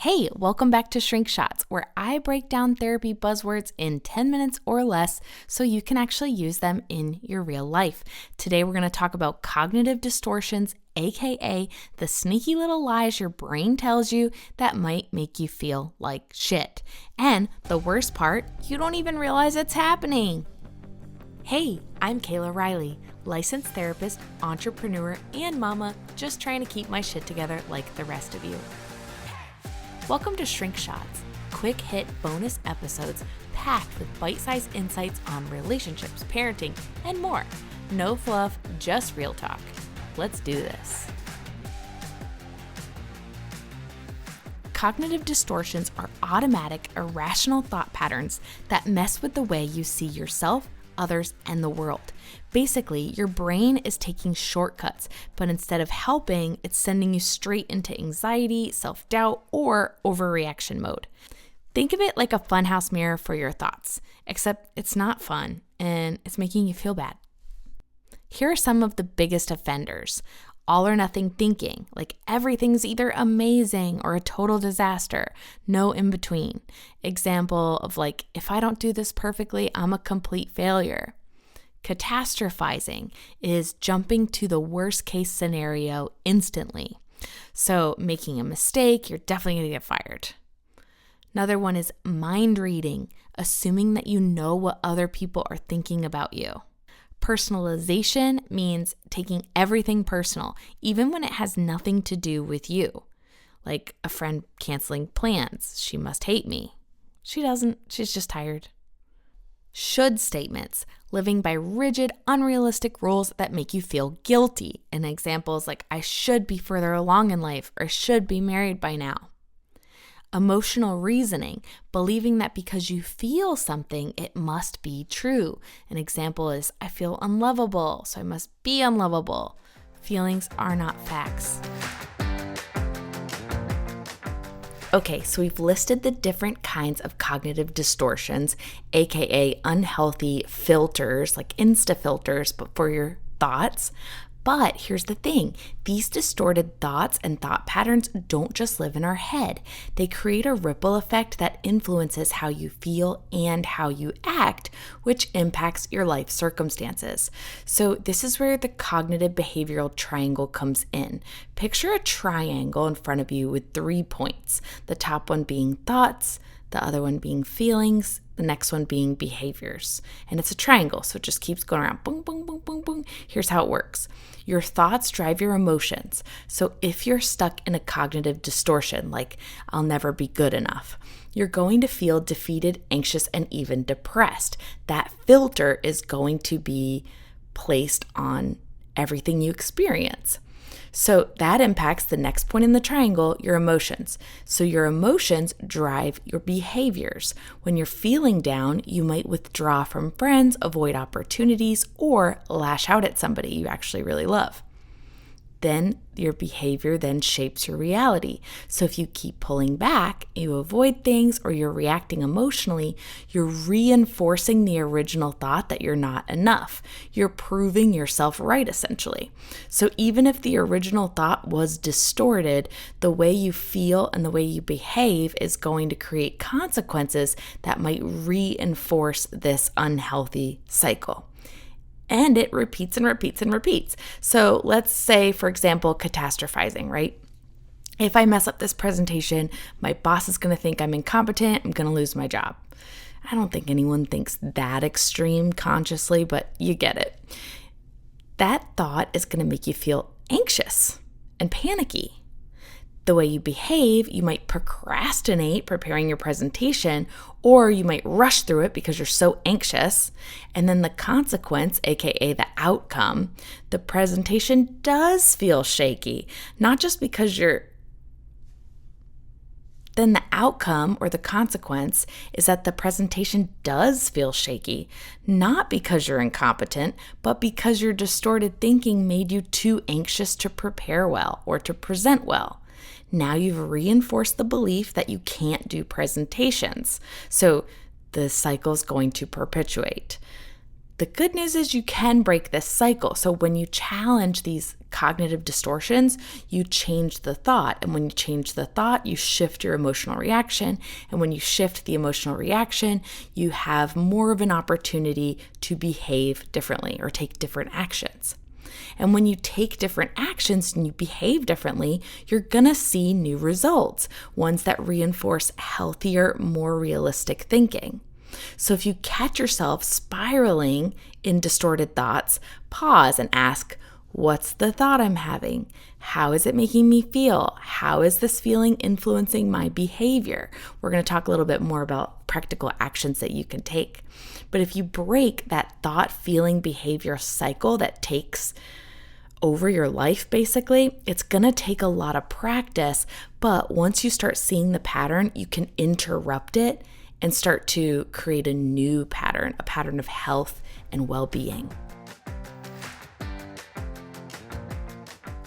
Hey, welcome back to Shrink Shots, where I break down therapy buzzwords in 10 minutes or less so you can actually use them in your real life. Today, we're going to talk about cognitive distortions, aka the sneaky little lies your brain tells you that might make you feel like shit. And the worst part, you don't even realize it's happening. Hey, I'm Kayla Riley, licensed therapist, entrepreneur, and mama, just trying to keep my shit together like the rest of you. Welcome to Shrink Shots, quick hit bonus episodes packed with bite-sized insights on relationships, parenting, and more. No fluff, just real talk. Let's do this. Cognitive distortions are automatic, irrational thought patterns that mess with the way you see yourself, others, and the world. Basically, your brain is taking shortcuts, but instead of helping, it's sending you straight into anxiety, self-doubt, or overreaction mode. Think of it like a funhouse mirror for your thoughts, except it's not fun and it's making you feel bad. Here are some of the biggest offenders. All or nothing thinking, like everything's either amazing or a total disaster, no in between. Example of like, if I don't do this perfectly, I'm a complete failure. Catastrophizing is jumping to the worst case scenario instantly. So making a mistake, you're definitely going to get fired. Another one is mind reading, assuming that you know what other people are thinking about you. Personalization means taking everything personal, even when it has nothing to do with you. Like a friend canceling plans. She must hate me. She doesn't. She's just tired. Should statements, living by rigid, unrealistic rules that make you feel guilty. And examples like, I should be further along in life or should be married by now. Emotional reasoning, believing that because you feel something, it must be true. An example is, I feel unlovable, so I must be unlovable. Feelings are not facts. Okay, so we've listed the different kinds of cognitive distortions, aka unhealthy filters, like Insta filters, but for your thoughts. But here's the thing, these distorted thoughts and thought patterns don't just live in our head. They create a ripple effect that influences how you feel and how you act, which impacts your life circumstances. So this is where the cognitive behavioral triangle comes in. Picture a triangle in front of you with 3 points, the top one being thoughts, the other one being feelings, the next one being behaviors. And it's a triangle, so it just keeps going around. Boom, boom, boom, boom, boom. Here's how it works. Your thoughts drive your emotions. So if you're stuck in a cognitive distortion, like I'll never be good enough, you're going to feel defeated, anxious, and even depressed. That filter is going to be placed on everything you experience. So that impacts the next point in the triangle, your emotions. So your emotions drive your behaviors. When you're feeling down, you might withdraw from friends, avoid opportunities, or lash out at somebody you actually really love. Then your behavior then shapes your reality. So if you keep pulling back, you avoid things, or you're reacting emotionally, you're reinforcing the original thought that you're not enough. You're proving yourself right, essentially. So even if the original thought was distorted, the way you feel and the way you behave is going to create consequences that might reinforce this unhealthy cycle. And it repeats and repeats and repeats. So let's say, for example, catastrophizing, right? If I mess up this presentation, my boss is going to think I'm incompetent. I'm going to lose my job. I don't think anyone thinks that extreme consciously, but you get it. That thought is going to make you feel anxious and panicky. The way you behave, you might procrastinate preparing your presentation, or you might rush through it because you're so anxious. And then the consequence, aka the outcome, the presentation does feel shaky, not just because then the outcome or the consequence is that the presentation does feel shaky, not because you're incompetent, but because your distorted thinking made you too anxious to prepare well or to present well. Now you've reinforced the belief that you can't do presentations. So the cycle is going to perpetuate. The good news is you can break this cycle. So when you challenge these cognitive distortions, you change the thought. And when you change the thought, you shift your emotional reaction. And when you shift the emotional reaction, you have more of an opportunity to behave differently or take different actions. And when you take different actions and you behave differently, you're going to see new results, ones that reinforce healthier, more realistic thinking. So if you catch yourself spiraling in distorted thoughts, pause and ask, what's the thought I'm having? How is it making me feel? How is this feeling influencing my behavior? We're going to talk a little bit more about practical actions that you can take. But if you break that thought, feeling, behavior cycle that takes over your life, basically, it's going to take a lot of practice. But once you start seeing the pattern, you can interrupt it and start to create a new pattern, a pattern of health and well-being.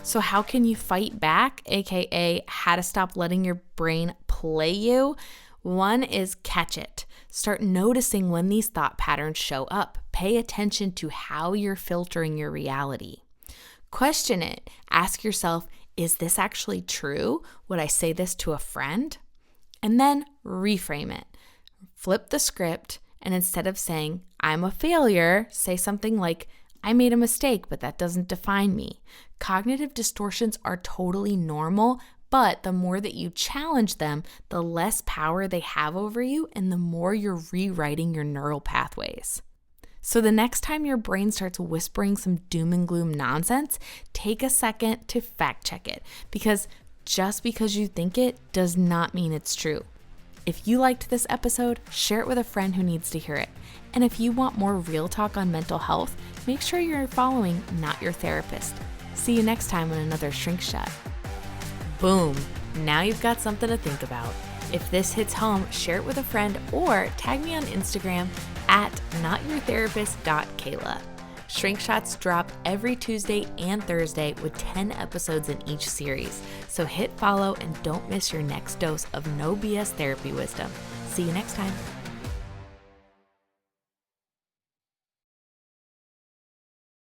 So how can you fight back, aka how to stop letting your brain play you? One is catch it. Start noticing when these thought patterns show up. Pay attention to how you're filtering your reality. Question it. Ask yourself, is this actually true? Would I say this to a friend? And then reframe it. Flip the script, and instead of saying, I'm a failure, say something like, I made a mistake, but that doesn't define me. Cognitive distortions are totally normal, but the more that you challenge them, the less power they have over you, and the more you're rewriting your neural pathways. So the next time your brain starts whispering some doom and gloom nonsense, take a second to fact check it, because just because you think it does not mean it's true. If you liked this episode, share it with a friend who needs to hear it. And if you want more real talk on mental health, make sure you're following Not Your Therapist. See you next time on another Shrink Shot. Boom! Now you've got something to think about. If this hits home, share it with a friend or tag me on Instagram at notyourtherapist.kayla. Shrink Shots drop every Tuesday and Thursday with 10 episodes in each series. So hit follow and don't miss your next dose of no BS therapy wisdom. See you next time.